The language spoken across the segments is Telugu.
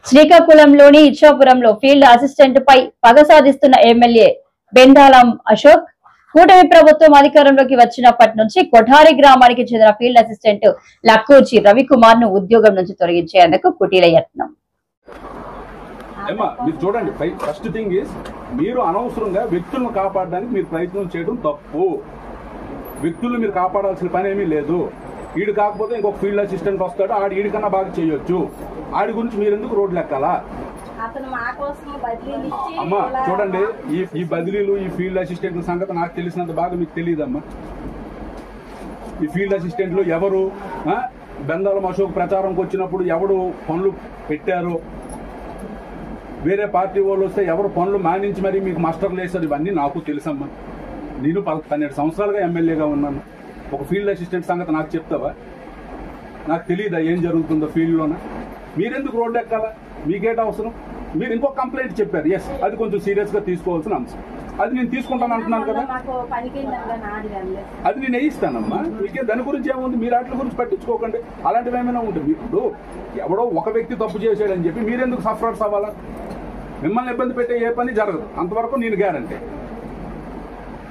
శ్రీకాకుళంలోని ఇచ్చాపురంలో ఫీల్డ్ అసిస్టెంట్ పై పగ సాధిస్తున్న ఎమ్మెల్యే బెందాలం అశోక్ కూటమి ప్రభుత్వం అధికారంలోకి వచ్చినప్పటి నుంచి కొఠారి గ్రామానికి చెందిన ఫీల్డ్ అసిస్టెంట్ లక్కూచి రవికుమార్ ను ఉద్యోగం నుంచి తొలగించేందుకు కుటీల యత్నం. మీరు చూడండి, ఫస్ట్ థింగ్ ఈజ్ మీరు అనవసరంగా వ్యక్తులను కాపాడడానికి మీరు ప్రయత్నం చేయడం తప్పు. వ్యక్తులను మీరు కాపాడాల్సిన పని ఏమీ లేదు. ఈడు కాకపోతే ఇంకొక ఫీల్డ్ అసిస్టెంట్ వస్తాడు, ఆడు ఈడికన్నా బాగా చేయొచ్చు. ఆడి గురించి మీరు ఎందుకు రోడ్లు ఎక్కాలా? అమ్మా చూడండి, ఈ బదిలీలు ఈ ఫీల్డ్ అసిస్టెంట్ల సంగతి నాకు తెలిసినంత బాగా మీకు తెలియదమ్మా. ఈ ఫీల్డ్ అసిస్టెంట్లు ఎవరు, బెందాలం అశోక్ ప్రచారంకి వచ్చినప్పుడు ఎవడు పనులు పెట్టారు, వేరే పార్టీ వాళ్ళు వస్తే ఎవరు పనులు మానించి మరీ మీకు మాస్టర్లు వేశారు, ఇవన్నీ నాకు తెలుసమ్మా. నేను 12 సంవత్సరాలుగా ఎమ్మెల్యేగా ఉన్నాను. ఒక ఫీల్డ్ అసిస్టెంట్ సంగతి నాకు చెప్తావా? నాకు తెలియదా ఏం జరుగుతుందో ఫీల్డ్లోన? మీరెందుకు రోడ్డు ఎక్కాలా? మీకేట అవసరం? మీరు ఇంకో కంప్లైంట్ చెప్పారు, ఎస్, అది కొంచెం సీరియస్ గా తీసుకోవాల్సిన అంశం. అది నేను తీసుకుంటాను అంటున్నాను కదా, అది నేను వేయిస్తానమ్మా. మీకే దాని గురించి ఏముంది, మీరు వాటి గురించి పట్టించుకోకండి. అలాంటివి ఏమైనా ఉంటుంది. ఇప్పుడు ఎవడో ఒక వ్యక్తి తప్పు చేశాడని చెప్పి మీరెందుకు సఫరర్స్ అవ్వాలా? మిమ్మల్ని ఇబ్బంది పెట్టే ఏ పని జరగదు, అంతవరకు నేను గ్యారంటీ.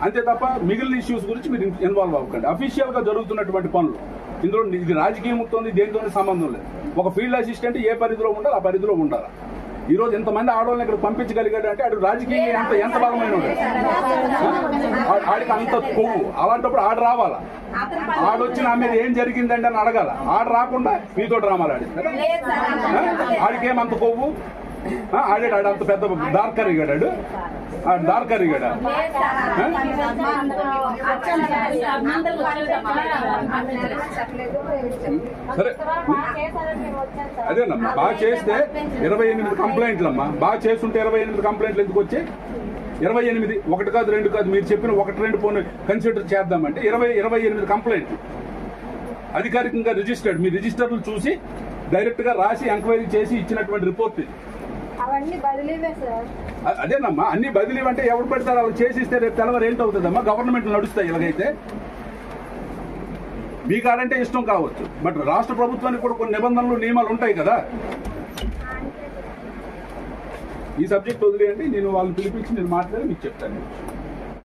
అంతే తప్ప మిగిలిన ఇష్యూస్ గురించి మీరు ఇన్వాల్వ్ అవ్వకండి. అఫీషియల్ గా జరుగుతున్నటువంటి పనులు ఇందులో ఇది రాజకీయంతో దేనితోనే సంబంధం లేదు. ఒక ఫీల్డ్ అసిస్టెంట్ ఏ పరిధిలో ఉండాలి ఆ పరిధిలో ఉండాలి. ఈ రోజు ఎంతమంది ఆడవాళ్ళని ఇక్కడ పంపించగలిగాడు అంటే ఆడు రాజకీయంగా ఎంత బలమైన ఆడికి అంత కొవ్వు. అలాంటప్పుడు ఆడు రావాలా? ఆడొచ్చి నా మీద ఏం జరిగిందండి అని అడగాల. ఆడు రాకుండా మీతో డ్రామాలు ఆడి ఆడికేమంత కొవ్వు? ఆడాడు అంత పెద్ద దార్కరిగాడాడు, దార్కరిగాడా? సరే అదేనమ్మా, బాగా చేస్తే 28 కంప్లైంట్లు అమ్మా. బాగా చేస్తుంటే 28 కంప్లైంట్లు ఎందుకు వచ్చాయి? 28, 1 కాదు 2 కాదు, మీరు చెప్పిన 1-2 పోనీ కన్సిడర్ చేద్దామంటే 28 కంప్లైంట్లు అధికారికంగా రిజిస్టర్డ్. మీ రిజిస్టర్లు చూసి డైరెక్ట్ గా రాసి ఎంక్వైరీ చేసి ఇచ్చినటువంటి రిపోర్ట్ ఇది. అదేనమ్మా, అన్ని బదిలీ అంటే ఎవరు పెడతారు? అలా చేసిస్తే రేపు తెల్లవారు ఏంటవుతుందమ్మా? గవర్నమెంట్ నడుస్తాయి ఇలాగైతే. మీ కాడంటే ఇష్టం కావచ్చు, బట్ రాష్ట్ర ప్రభుత్వానికి కూడా కొన్ని నిబంధనలు నియమాలు ఉంటాయి కదా. ఈ సబ్జెక్ట్ వదిలేయండి, నేను వాళ్ళని పిలిపించి నేను మాట్లాడి మీకు చెప్తాను.